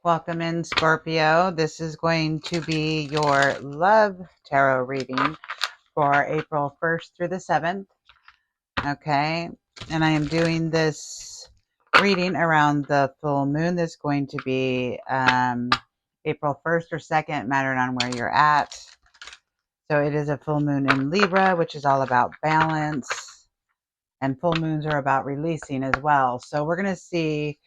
Welcome in, Scorpio. This is going to be your love tarot reading for April 1st through the 7th. Okay. And I am doing this reading around the full moon. This is going to be April 1st or 2nd, mattering on where you're at. So it is a full moon in Libra, which is all about balance. And full moons are about releasing as well. So we're going to see.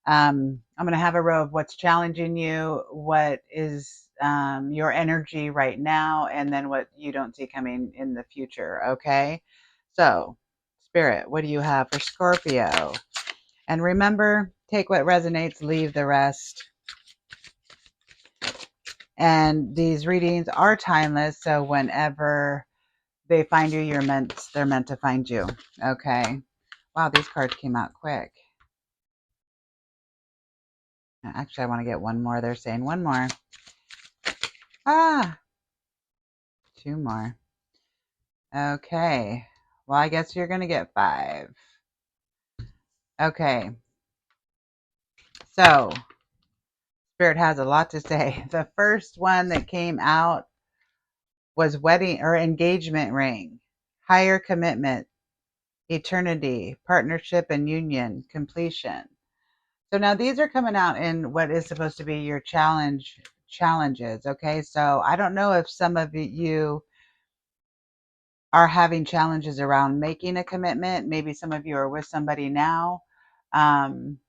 I'm going to have a row of what's challenging you, what is your energy right now, and then what you don't see coming in the future. Okay. So, Spirit, what do you have for Scorpio? And remember, take what resonates, leave the rest. And these readings are timeless. So whenever they find you, they're meant to find you. Okay. Wow, these cards came out quick. Actually, I want to get one more. They're saying one more. Two more. Okay. Well, I guess you're going to get 5. Okay. So, Spirit has a lot to say. The first one that came out was wedding or engagement ring, higher commitment, eternity, partnership and union, completion. So now these are coming out in what is supposed to be your challenges. Okay. So I don't know if some of you are having challenges around making a commitment. Maybe some of you are with somebody now, and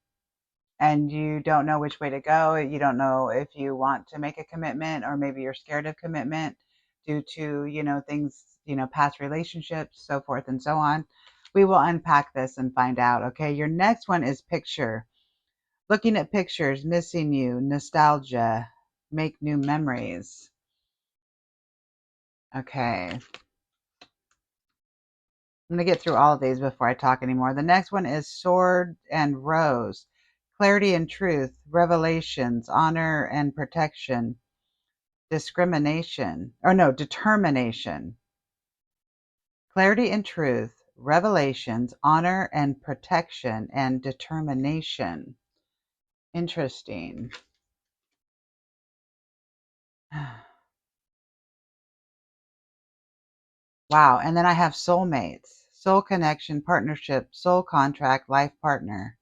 you don't know which way to go. You don't know if you want to make a commitment, or maybe you're scared of commitment due to, things, past relationships, so forth and so on. We will unpack this and find out. Okay. Your next one is picture. Looking at pictures, missing you, nostalgia, make new memories. Okay. I'm going to get through all of these before I talk anymore. The next one is sword and rose. Clarity and truth, revelations, honor and protection, determination. Clarity and truth, revelations, honor and protection, and determination. Interesting. Wow. And then I have soulmates, soul connection, partnership, soul contract, life partner.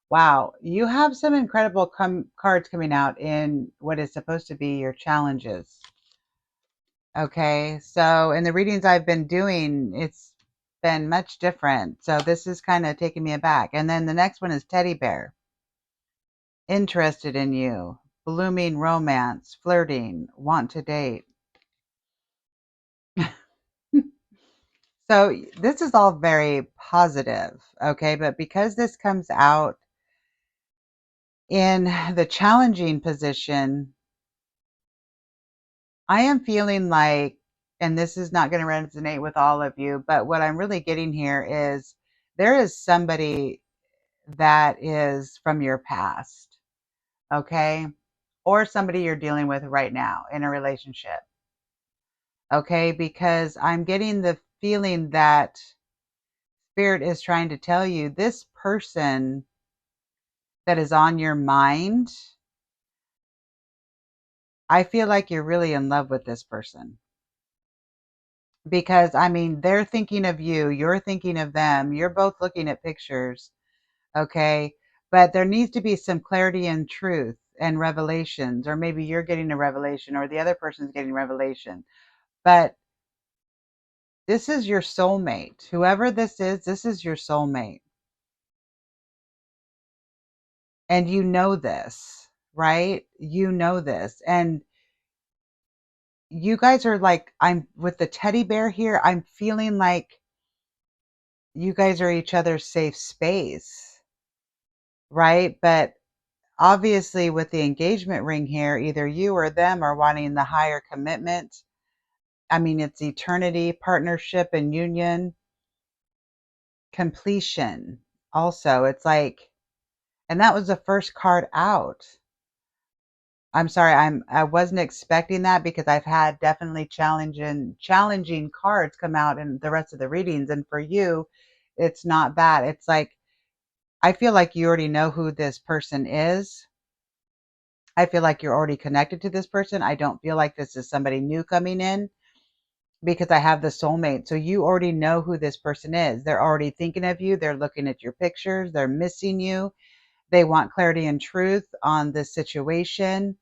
Wow, you have some incredible cards coming out in what is supposed to be your challenges. Okay, so in the readings I've been doing, it's been much different. So this is kind of taking me aback. And then the next one is teddy bear. Interested in you, blooming romance, flirting, want to date. So this is all very positive, okay? But because this comes out in the challenging position, I am feeling like, and this is not going to resonate with all of you, but what I'm really getting here is there is somebody that is from your past, okay? Or somebody you're dealing with right now in a relationship, okay? Because I'm getting the feeling that Spirit is trying to tell you this person that is on your mind, I feel like you're really in love with this person. Because, I mean, they're thinking of you, you're thinking of them, you're both looking at pictures, okay? But there needs to be some clarity and truth and revelations, or maybe you're getting a revelation or the other person's getting revelation. But this is your soulmate. Whoever this is your soulmate. And you know this, right? You know this. And you guys are like, I'm with the teddy bear here, I'm feeling like you guys are each other's safe space, right? But obviously, with the engagement ring here, either you or them are wanting the higher commitment. I mean, it's eternity, partnership, and union, completion. Also, it's like, and that was the first card out. I'm sorry, I wasn't expecting that because I've had definitely challenging cards come out in the rest of the readings, and for you, it's not that. It's like I feel like you already know who this person is, I feel like you're already connected to this person. I don't feel like this is somebody new coming in because I have the soulmate. So you already know who this person is. They're already thinking of you. They're looking at your pictures. They're missing you. They want clarity and truth on this situation.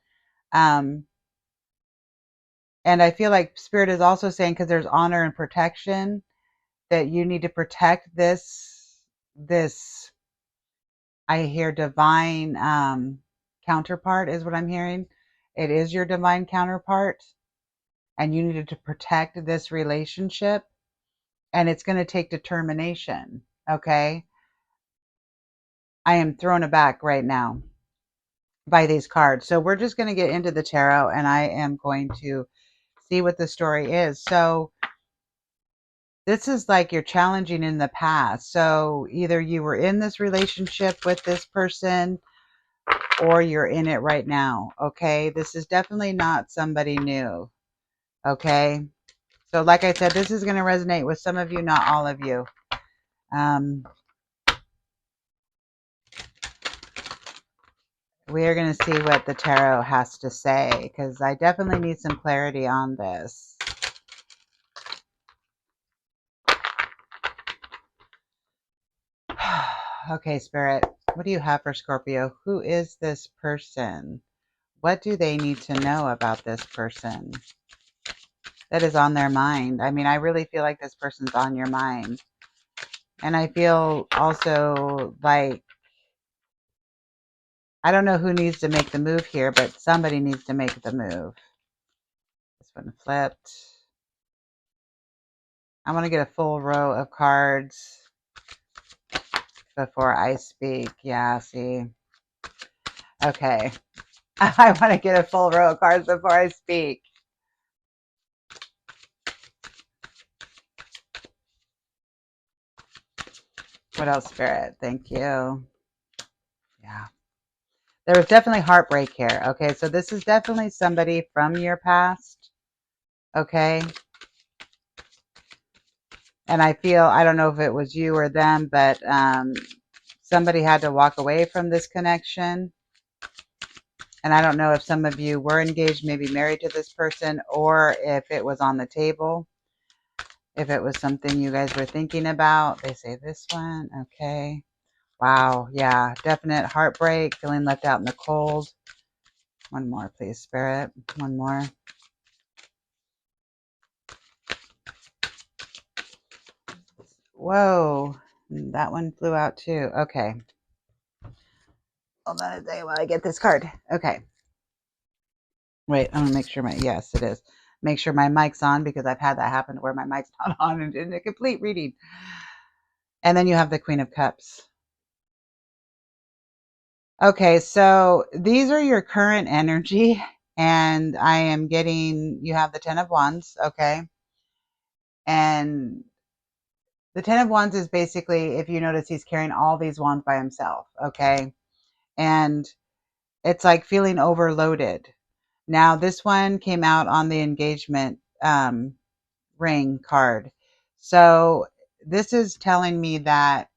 Um, and I feel like Spirit is also saying, because there's honor and protection, that you need to protect this I hear divine counterpart is what I'm hearing. It is your divine counterpart, and you needed to protect this relationship, and it's going to take determination. Okay. I am thrown aback right now by these cards. So we're just going to get into the tarot, and I am going to see what the story is. So this is like you're challenging in the past. So either you were in this relationship with this person or you're in it right now. Okay. This is definitely not somebody new. Okay. So, like I said, this is going to resonate with some of you, not all of you. Um, we are going to see what the tarot has to say because I definitely need some clarity on this. Okay, Spirit, what do you have for Scorpio? Who is this person? What do they need to know about this person that is on their mind? I mean, I really feel like this person's on your mind. And I feel also like, I don't know who needs to make the move here, but somebody needs to make the move. This one flipped. I want to get a full row of cards before I speak. Yeah, see. Okay. I want to get a full row of cards before I speak. What else, Spirit? Thank you. Yeah. There was definitely heartbreak here. Okay, so this is definitely somebody from your past. Okay. And I feel, I don't know if it was you or them, but somebody had to walk away from this connection. And I don't know if some of you were engaged, maybe married to this person, or if it was on the table, if it was something you guys were thinking about. They say this one. Okay. Wow. Yeah. Definite heartbreak, feeling left out in the cold. One more, please, Spirit. One more. Whoa. That one flew out too. Okay. Hold on a second while I get this card. Okay. Wait, I'm gonna make sure yes, it is. Make sure my mic's on because I've had that happen where my mic's not on and in a complete reading. And then you have the Queen of Cups. Okay, so these are your current energy, and I am getting, you have the Ten of Wands, okay? And the Ten of Wands is basically, if you notice, he's carrying all these wands by himself, okay? And it's like feeling overloaded. Now, this one came out on the engagement ring card. So this is telling me that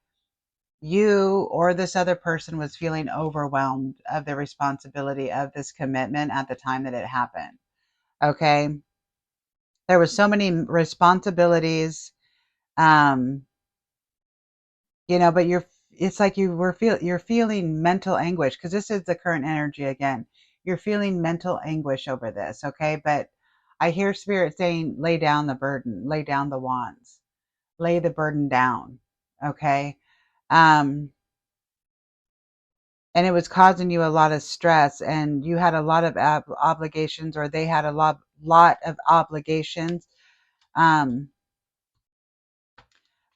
you or this other person was feeling overwhelmed of the responsibility of this commitment at the time that it happened. Okay. There were so many responsibilities, um, but it's like you're feeling mental anguish because this is the current energy again. You're feeling mental anguish over this. Okay. But I hear Spirit saying, lay down the burden, lay down the wands, lay the burden down. Okay. Um, and it was causing you a lot of stress, and you had a lot of obligations, or they had a lot of obligations. Um,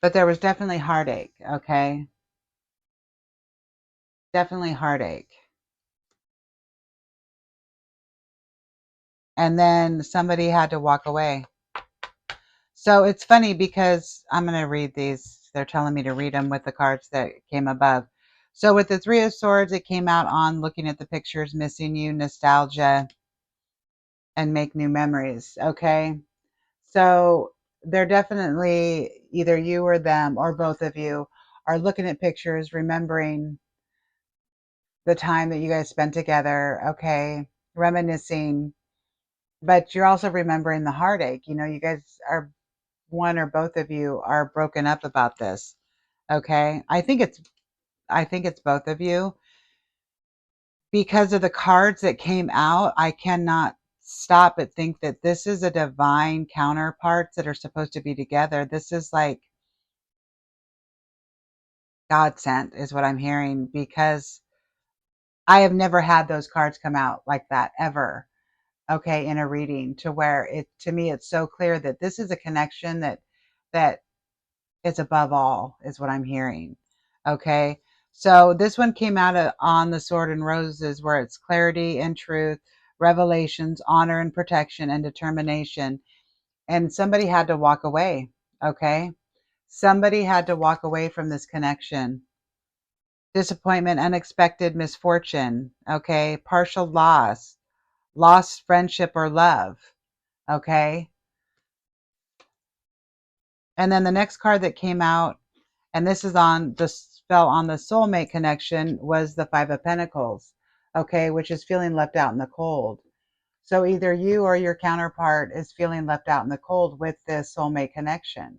but there was definitely heartache. Okay. Definitely heartache. And then somebody had to walk away. So it's funny because I'm going to read these. They're telling me to read them with the cards that came above. So with the Three of Swords, it came out on looking at the pictures, missing you, nostalgia, and make new memories. Okay. So they're definitely either you or them or both of you are looking at pictures, remembering the time that you guys spent together, okay, reminiscing, but you're also remembering the heartache. You know, you guys are, one or both of you are broken up about this. Okay. I think it's both of you. Because of the cards that came out, I cannot stop but think that this is a divine counterparts that are supposed to be together. This is like God sent, is what I'm hearing, because I have never had those cards come out like that ever. Okay, in a reading, to where it, to me, it's so clear that this is a connection that is above all, is what I'm hearing. Okay. So this one came out on the Sword and Roses, where it's clarity and truth, revelations, honor and protection, and determination. And somebody had to walk away. Okay. Somebody had to walk away from this connection. Disappointment, unexpected misfortune. Okay. Partial loss, lost friendship or love. Okay. And then the next card that came out, and this is on the spell on the soulmate connection, was the Five of Pentacles. Okay, which is feeling left out in the cold. So either you or your counterpart is feeling left out in the cold with this soulmate connection.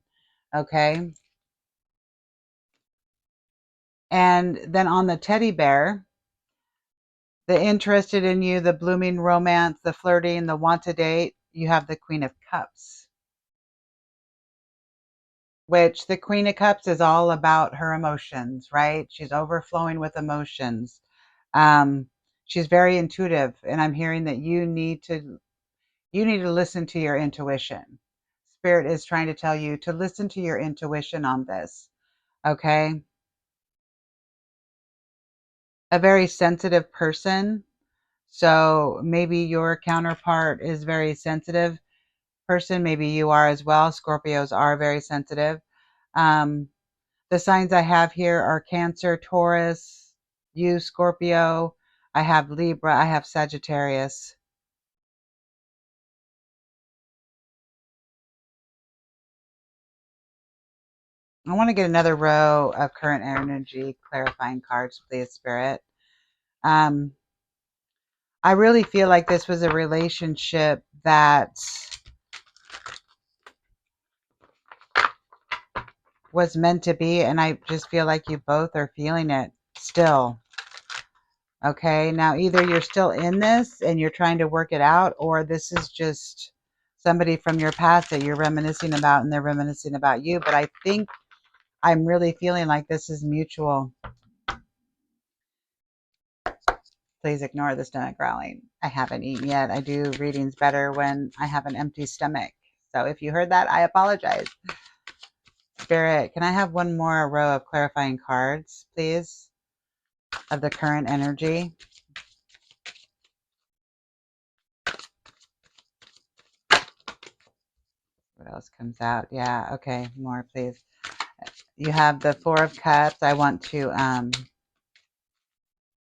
Okay. And then on the teddy bear, the interested in you, the blooming romance, the flirting, the want to date, you have the Queen of Cups, which the Queen of Cups is all about her emotions, right? She's overflowing with emotions. Um, she's very intuitive, and I'm hearing that you need to listen to your intuition. Spirit is trying to tell you to listen to your intuition on this. Okay? A very sensitive person. So maybe your counterpart is very sensitive person. Maybe you are as well. Scorpios are very sensitive. Um, the signs I have here are Cancer, Taurus, you, Scorpio. I have Libra. I have Sagittarius. I want to get another row of current energy clarifying cards, please, Spirit. Um, I really feel like this was a relationship that was meant to be, and I just feel like you both are feeling it still. Okay, now either you're still in this and you're trying to work it out, or this is just somebody from your past that you're reminiscing about and they're reminiscing about you. But I think I'm really feeling like this is mutual. Please ignore the stomach growling. I haven't eaten yet. I do readings better when I have an empty stomach. So if you heard that, I apologize. Spirit, can I have one more row of clarifying cards, please, of the current energy? What else comes out? Yeah, okay, more, please. You have the Four of Cups. I want to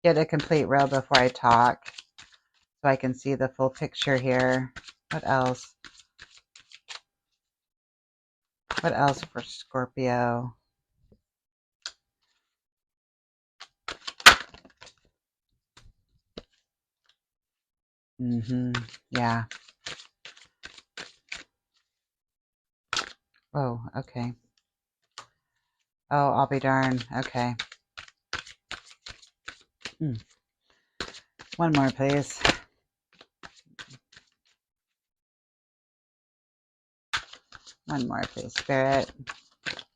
get a complete row before I talk so I can see the full picture here. What else? What else for Scorpio? Yeah. Oh, okay. Oh, I'll be darned. Okay. One more, please. One more, please, Spirit.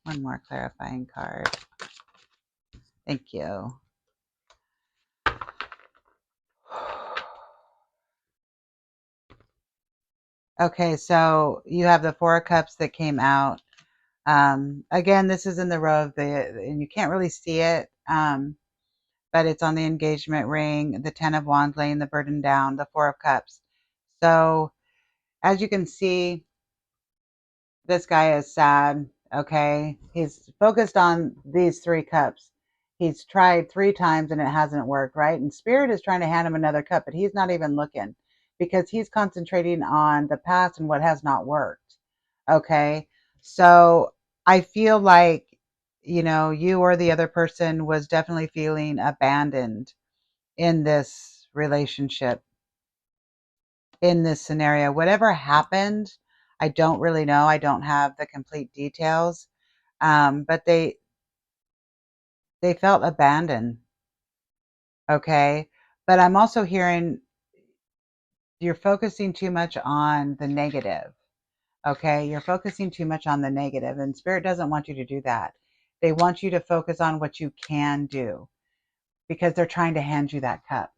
One more clarifying card. Thank you. Okay, so you have the Four of Cups that came out. Again, this is in the row of and you can't really see it, but it's on the engagement ring, the Ten of Wands laying the burden down, the Four of Cups. So as you can see, this guy is sad. Okay. He's focused on these three cups. He's tried 3 times and it hasn't worked, right? And Spirit is trying to hand him another cup, but he's not even looking because he's concentrating on the past and what has not worked. Okay. So I feel like, you or the other person was definitely feeling abandoned. in this relationship, in this scenario. Whatever happened, I don't really know. I don't have the complete details. But they felt abandoned. Okay. But I'm also hearing you're focusing too much on the negative. Okay. You're focusing too much on the negative, and Spirit doesn't want you to do that. They want you to focus on what you can do because they're trying to hand you that cup.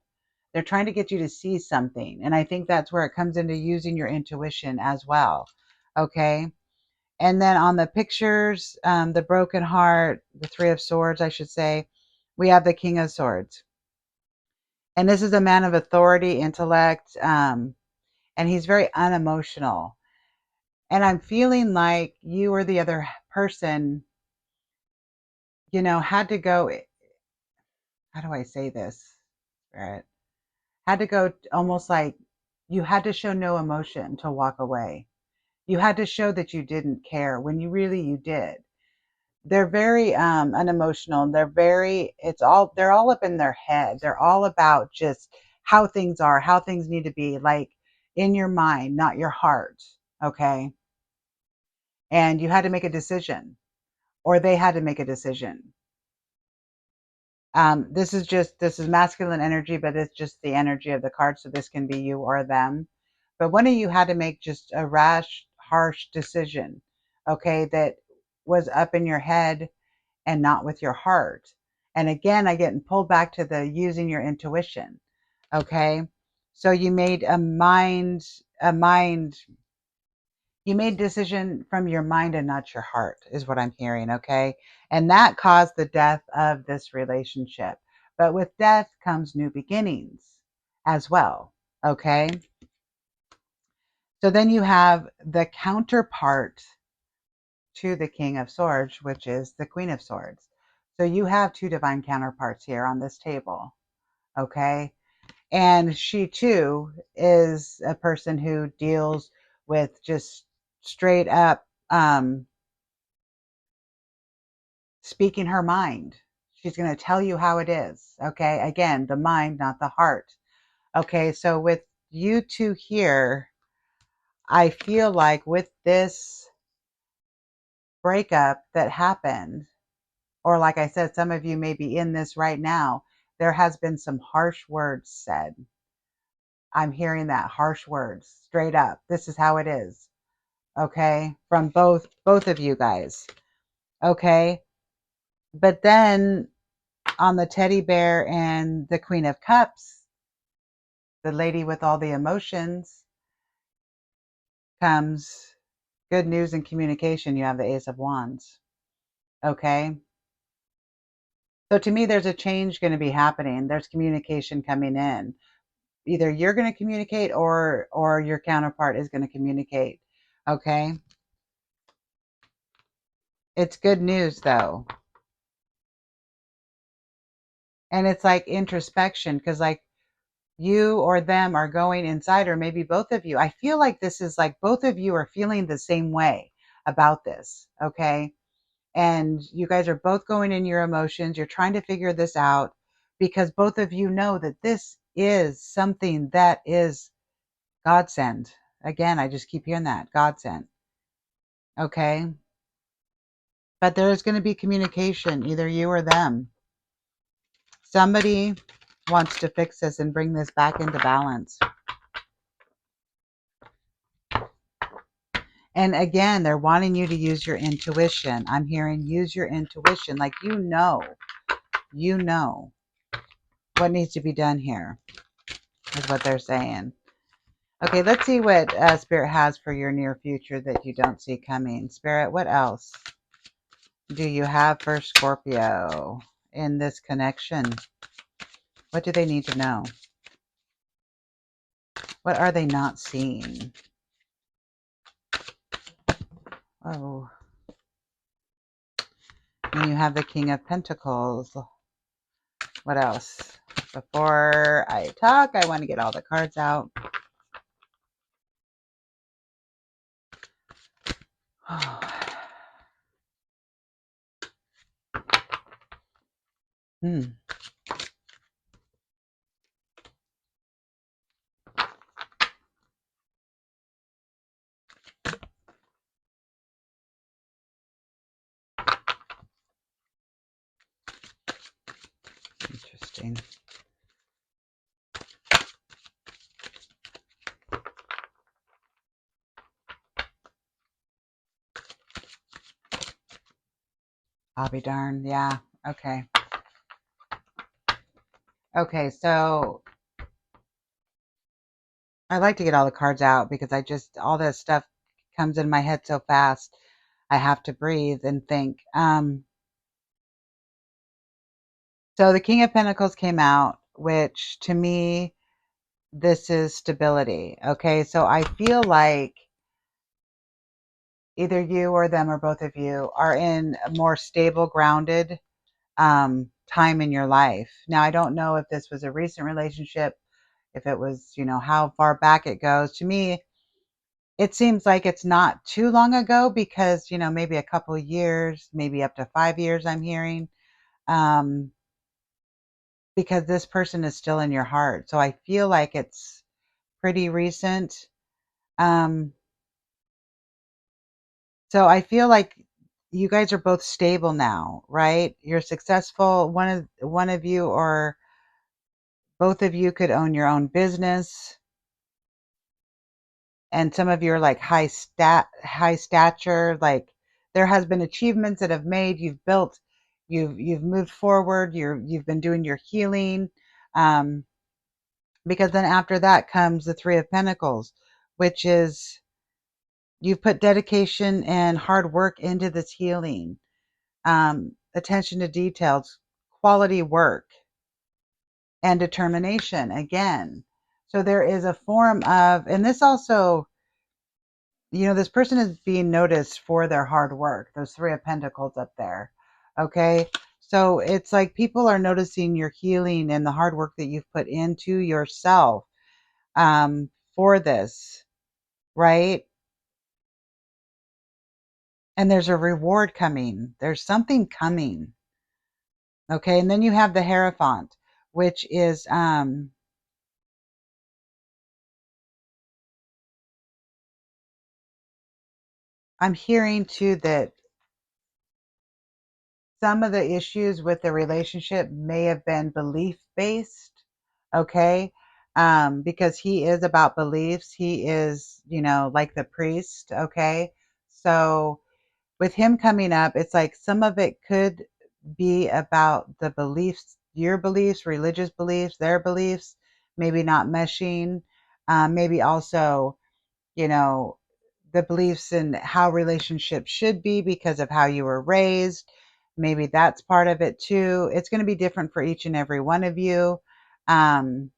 They're trying to get you to see something. And I think that's where it comes into using your intuition as well. Okay. And then on the pictures, the broken heart, the Three of Swords, I should say, we have the King of Swords. And this is a man of authority, intellect, and he's very unemotional. And I'm feeling like you or the other person, had to go, how do I say this, Spirit? Had to go almost like you had to show no emotion to walk away. You had to show that you didn't care when you did. They're very unemotional. They're all up in their head. They're all about just how things are, how things need to be, like in your mind, not your heart. Okay. And you had to make a decision, or they had to make a decision. This is masculine energy, but it's just the energy of the card. So this can be you or them. But one of you had to make just a rash, harsh decision. Okay. That was up in your head and not with your heart. And again, I get pulled back to the using your intuition. Okay. So you made you made a decision from your mind and not your heart, is what I'm hearing. Okay. And that caused the death of this relationship. But with death comes new beginnings as well. Okay. So then you have the counterpart to the King of Swords, which is the Queen of Swords. So you have two divine counterparts here on this table. Okay. And she too is a person who deals with just straight up speaking her mind. She's going to tell you how it is. Okay. Again, the mind, not the heart. Okay. So with you two here, I feel like with this breakup that happened, or like I said, some of you may be in this right now, there has been some harsh words said. I'm hearing that, harsh words, straight up. This is how it is. Okay? From both of you guys. Okay? But then on the teddy bear and the Queen of Cups, the lady with all the emotions, comes good news and communication. You have the Ace of Wands. Okay? So to me, there's a change going to be happening. There's communication coming in. Either you're going to communicate or your counterpart is going to communicate. Okay? It's good news though. And it's like introspection, because like you or them are going inside, or maybe both of you. I feel like this is like both of you are feeling the same way about this. Okay? And you guys are both going in your emotions. You're trying to figure this out because both of you know that this is something that is God sent. Again, I just keep hearing that, God sent. Okay? But there's going to be communication, either you or them. Somebody wants to fix this and bring this back into balance. And again, they're wanting you to use your intuition. I'm hearing use your intuition. Like you know what needs to be done here, is what they're saying. Okay, let's see what Spirit has for your near future that you don't see coming. Spirit, what else do you have for Scorpio in this connection? What do they need to know? What are they not seeing? Oh, and you have the King of Pentacles. What else? Before I talk, I want to get all the cards out. interesting. I'll be darned. Yeah. Okay. Okay. So I like to get all the cards out because all this stuff comes in my head so fast. I have to breathe and think. So the King of Pentacles came out, which to me, this is stability. Okay. So I feel like either you or them or both of you are in a more stable, grounded time in your life. Now, I don't know if this was a recent relationship, if it was, how far back it goes. To me, it seems like it's not too long ago because, maybe a couple of years, maybe up to 5 years, I'm hearing, um, because this person is still in your heart. So I feel like it's pretty recent. Um, so I feel like you guys are both stable now, right? You're successful. One of you or both of you could own your own business, and some of you are like high stature. Like there has been achievements that have made you've built, you've moved forward. You've been doing your healing, um, because then after that comes the Three of Pentacles, which is you've put dedication and hard work into this healing, attention to details, quality work, and determination again. So there is a form of, and this also, this person is being noticed for their hard work, those Three of Pentacles up there. Okay. So it's like people are noticing your healing and the hard work that you've put into yourself, for this, right? And there's a reward coming. There's something coming. Okay. And then you have the Hierophant, which is, I'm hearing too that some of the issues with the relationship may have been belief based. Okay. Because he is about beliefs. He is, like the priest. Okay. So with him coming up, it's like some of it could be about the beliefs, your beliefs, religious beliefs, their beliefs, maybe not meshing. Maybe also, you know, the beliefs in how relationships should be because of how you were raised. Maybe that's part of it too. It's going to be different for each and every one of you. Um,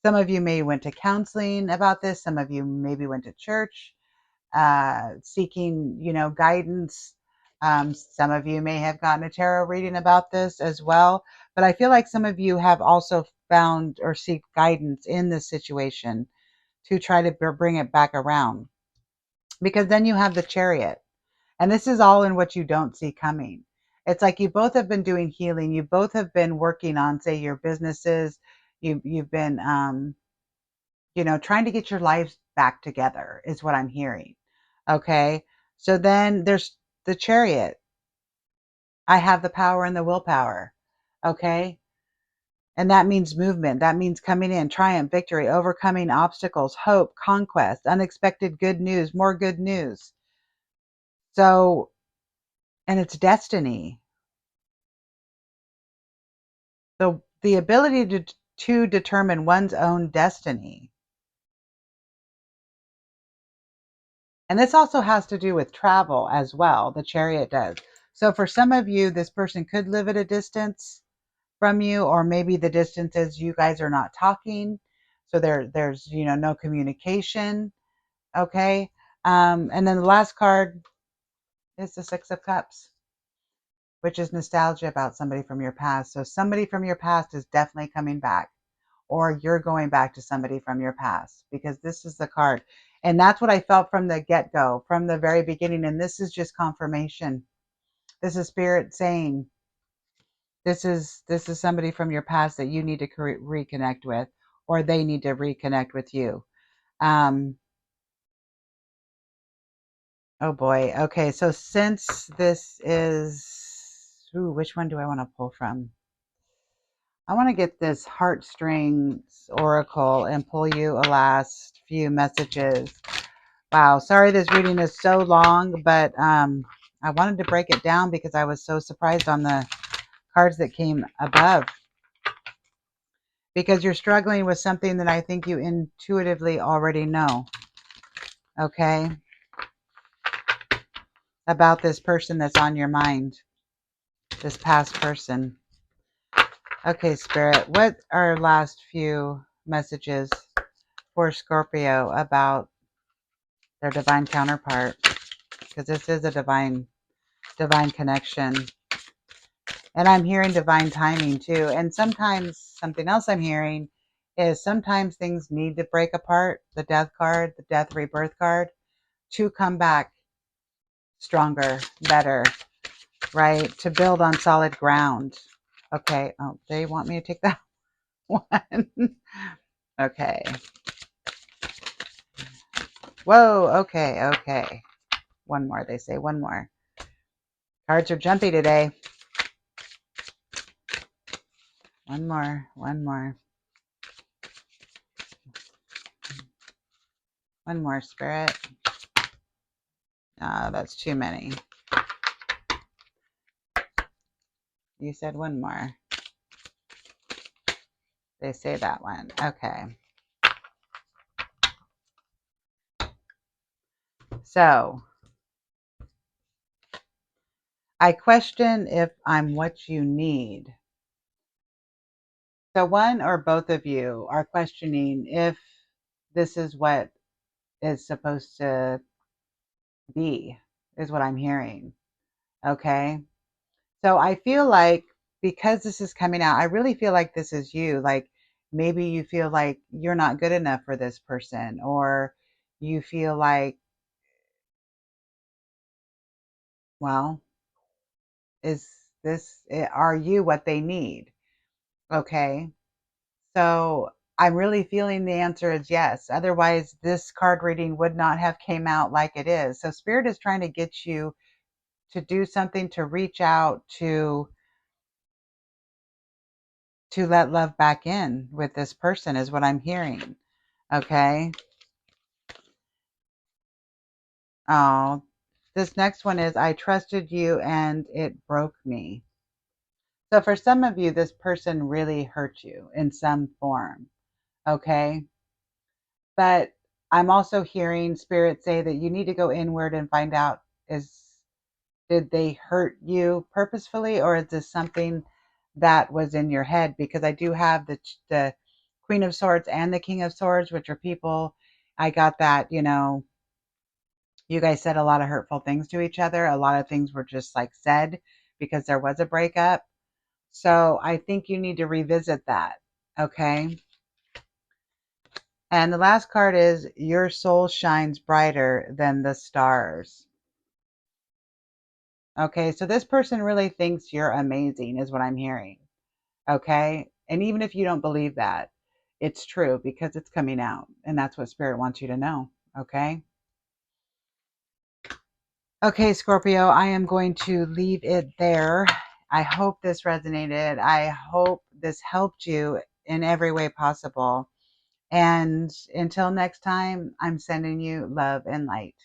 some of you may went to counseling about this. Some of you maybe went to church, seeking, guidance. Some of you may have gotten a tarot reading about this as well. But I feel like some of you have also found or seek guidance in this situation to try to bring it back around. Because then you have the Chariot. And this is all in what you don't see coming. It's like you both have been doing healing. You both have been working on, say, your businesses. You've been, trying to get your lives back together is what I'm hearing. Okay. So then there's the Chariot. I have the power and the willpower. Okay. And that means movement. That means coming in, triumph, victory, overcoming obstacles, hope, conquest, unexpected good news, more good news. So, and it's destiny. The ability to determine one's own destiny. And this also has to do with travel as well. The Chariot does. So for some of you, this person could live at a distance from you, or maybe the distance is you guys are not talking. So there's, no communication. Okay. And then the last card is the Six of Cups, which is nostalgia about somebody from your past. So somebody from your past is definitely coming back, or you're going back to somebody from your past, because this is the card. And that's what I felt from the get-go, from the very beginning. And this is just confirmation. This is spirit saying, this is somebody from your past that you need to reconnect with, or they need to reconnect with you. Oh boy. Okay. So since this is, which one do I want to pull from? I want to get this heartstrings oracle and pull you a last few messages. Wow, sorry this reading is so long, but I wanted to break it down because I was so surprised on the cards that came above. Because you're struggling with something that I think you intuitively already know. Okay? About this person that's on your mind. This past person. Okay, Spirit, what are last few messages for Scorpio about their divine counterpart? Because this is a divine connection. And I'm hearing divine timing too. And sometimes something else I'm hearing is sometimes things need to break apart. The death card, the death rebirth card, to come back stronger, better, right? To build on solid ground. Okay. Oh, they want me to take that one. Okay. Whoa. Okay. Okay. One more. They say one more. Cards are jumpy today. One more. One more. One more, Spirit. That's too many. You said one more. They say that one. Okay. So, I question if I'm what you need. So one or both of you are questioning if this is what is supposed to be, is what I'm hearing. Okay. So I feel like because this is coming out, I really feel like this is you. Like maybe you feel like you're not good enough for this person, or you feel like, well, is are you what they need? Okay. So I'm really feeling the answer is yes. Otherwise, this card reading would not have came out like it is. So Spirit is trying to get you to do something, to reach out, to let love back in with this person is what I'm hearing. Okay. Oh, this next one is I trusted you and it broke me. So for some of you, this person really hurt you in some form. Okay. But I'm also hearing Spirit say that you need to go inward and find out, did they hurt you purposefully, or is this something that was in your head? Because I do have the Queen of Swords and the King of Swords, which are people. I got that, you guys said a lot of hurtful things to each other. A lot of things were just like said because there was a breakup. So I think you need to revisit that. Okay. And the last card is your soul shines brighter than the stars. Okay, so this person really thinks you're amazing, is what I'm hearing. Okay, and even if you don't believe that, it's true because it's coming out, and that's what Spirit wants you to know. Okay. Okay, Scorpio, I am going to leave it there. I hope this resonated. I hope this helped you in every way possible. And until next time, I'm sending you love and light.